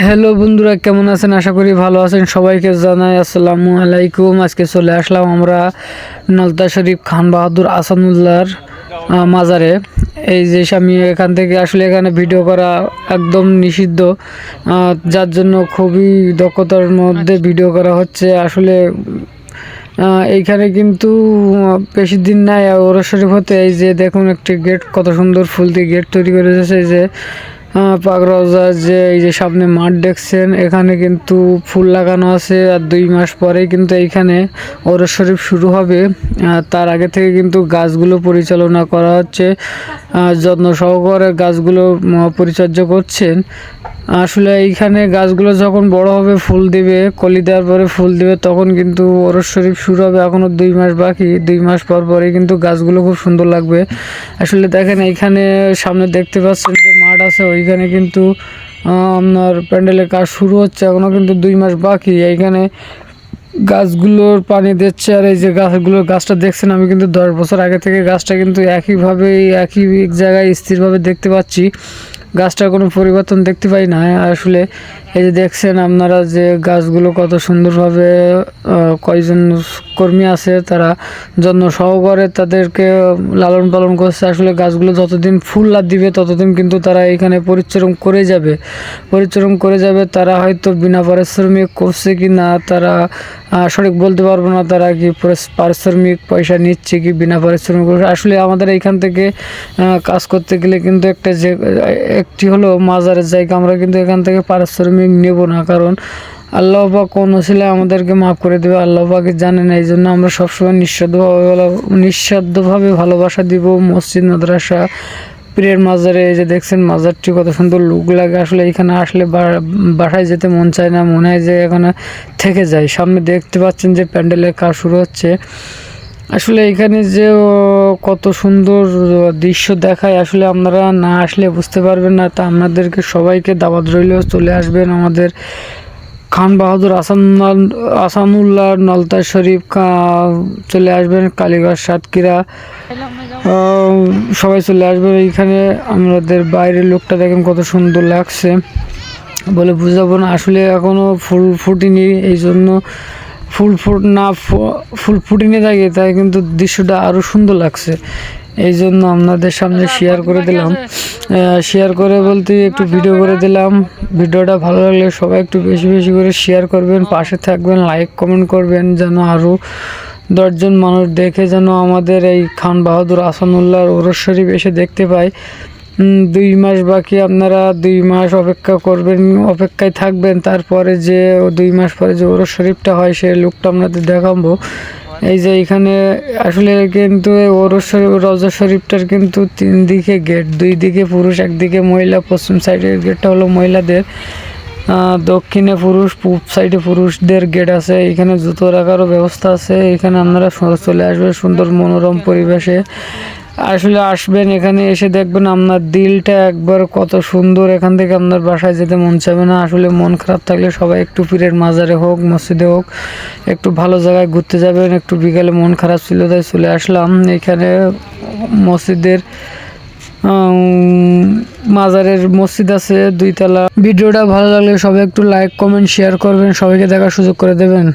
Hello বন্ধুরা, কেমন আছেন? আশা করি ভালো আছেন। সবাইকে জানাই আসসালামু আলাইকুম। আজকে চলে আসলাম আমরা নলতা শরীফ খান বাহাদুর আহসানুল্লাহর মাজারে। এই যে আমি এখান থেকে আসলে এখানে ভিডিও করা একদম নিষিদ্ধ, যার জন্য খুবই দক্ষতার মধ্যে ভিডিও করা হচ্ছে। আসলে এইখানে কিন্তু বেশি দিন নাই ওরস শরীফ হতে। এই যে দেখুন একটি গেট, কত সুন্দর ফুল দিয়ে গেট তৈরি করে দিয়েছে। এই যে পাক রওজার যে এই যে সামনে মাঠ দেখছেন, এখানে কিন্তু ফুল লাগানো আছে। আর 2 মাস পরে কিন্তু এইখানে ওরস শরীফ শুরু হবে। তার আগে থেকে কিন্তু গাছগুলো পরিচালনা করা হচ্ছে, যত্ন সহকারে গাছগুলো পরিচর্যা করছেন। আসলে এইখানে গাছগুলো যখন বড় হবে, ফুল দিবে, কলি দেওয়ার পরে ফুল দিবে, তখন কিন্তু ওরস শরীফ শুরু হবে। এখনও 2 মাস বাকি। 2 মাস পর পরে কিন্তু গাছগুলো খুব সুন্দর লাগবে। আসলে দেখেন এইখানে সামনে দেখতে পাচ্ছেন যে মাঠ আছে, ওইখানে কিন্তু আপনার প্যান্ডেলের কাজ শুরু হচ্ছে। এখনও কিন্তু 2 মাস বাকি। এইখানে গাছগুলোর পানি দিচ্ছে। আর এই যে গাছটা দেখছেন, আমি কিন্তু 10 বছর আগে থেকে গাছটা কিন্তু একই জায়গায় স্থিরভাবে দেখতে পাচ্ছি। গাছটার কোনো পরিবর্তন দেখতে পাই না। আসলে এই যে দেখছেন আপনারা যে গাছগুলো কত সুন্দরভাবে কয়জন কর্মী আছে, তারা যত্ন সহকারে তাদেরকে লালন পালন করছে। আসলে গাছগুলো যতদিন ফুল দিবে ততদিন কিন্তু তারা এখানে পরিশ্রম করে যাবে। তারা হয়তো বিনা পারিশ্রমিক করছে কি না তারা সঠিক বলতে পারবো না। তারা কি পারিশ্রমিক পয়সা নিচ্ছে কি বিনা পারিশ্রমিক। আসলে আমাদের এইখান থেকে কাজ করতে গেলে কিন্তু একটি হলো মাজারের জায়গা। আমরা কিন্তু এখান থেকে পারিশ্রমিক নেব না, কারণ আল্লাহ পাক কোন ওসিলায় আমাদেরকে মাফ করে দেবে আল্লাহ পাকই জানেন। এই জন্য আমরা সবসময় নিঃস্বার্থভাবে ভালোবাসা দিব মসজিদ, মাদ্রাসা, পীরের মাজারে। এই যে দেখছেন মাজারটি কত সুন্দর লুক লাগে। আসলে এখানে আসলে বাসায় যেতে মন চায় না, মনে হয় যে এখানে থেকে যায়। সামনে দেখতে পাচ্ছেন যে প্যান্ডেলের কাজ শুরু হচ্ছে। আসলে এখানে যে কত সুন্দর দৃশ্য দেখায়, আসলে আপনারা না আসলে বুঝতে পারবেন না। তা আপনাদেরকে সবাইকে দাওয়াত রইল, চলে আসবেন আমাদের খান বাহাদুর আহসানুল্লাহ নলতা শরীফ। চলে আসবেন কালীগঞ্জ, সাতক্ষীরা, সবাই চলে আসবেন এইখানে। আমাদের বাইরের লোকটা দেখেন কত সুন্দর লাগছে, বলে বুঝাবো না। আসলে এখনও ফুল ফুটেনি, এই জন্য ফুল ফুটেনি থাকে, তাই কিন্তু দৃশ্যটা আরও সুন্দর লাগছে। এই জন্য আপনাদের সামনে শেয়ার করে দিলাম। শেয়ার করে বলতে একটু ভিডিও করে দিলাম। ভিডিওটা ভালো লাগলে সবাই একটু বেশি বেশি করে শেয়ার করবেন, পাশে থাকবেন, লাইক কমেন্ট করবেন, যেন আরও 10 জন মানুষ দেখে যেন আমাদের এই খান বাহাদুর আহসানুল্লাহর ওরস শরীফ এসে দেখতে পায়। 2 মাস বাকি। আপনারা 2 মাস অপেক্ষায় থাকবেন। তারপরে যে 2 মাস পরে যে ওরস শরীফটা হয়, সেই লুকটা আপনাদের দেখাবো। এই যে এখানে আসলে কিন্তু ওরস শরীফ, রওজা শরীফটার কিন্তু 3 দিকে গেট, 2 দিকে পুরুষ, একদিকে মহিলা। পশ্চিম সাইডের গেটটা হলো মহিলাদের, দক্ষিণে পুরুষ, পূব সাইডে পুরুষদের গেট আছে। এখানে জুতো রাখারও ব্যবস্থা আছে। এখানে আপনারা চলে আসবেন সুন্দর মনোরম পরিবেশে। আসলে আসবেন, এখানে এসে দেখবেন আপনার দিলটা একবার কত সুন্দর। এখান থেকে আপনার বাসায় যেতে মন চাইবে না। আসলে মন খারাপ থাকলে সবাই একটু পীরের মাজারে হোক, মসজিদে হোক, একটু ভালো জায়গায় ঘুরতে যাবেন। একটু বিকালে মন খারাপ ছিল, তাই চলে আসলাম এখানে মসজিদের মাজারের মসজিদ আছে 2 তলা। ভিডিওটা ভালো লাগলে সবাই একটু লাইক কমেন্ট শেয়ার করবেন, সবাইকে দেখার সুযোগ করে দেবেন।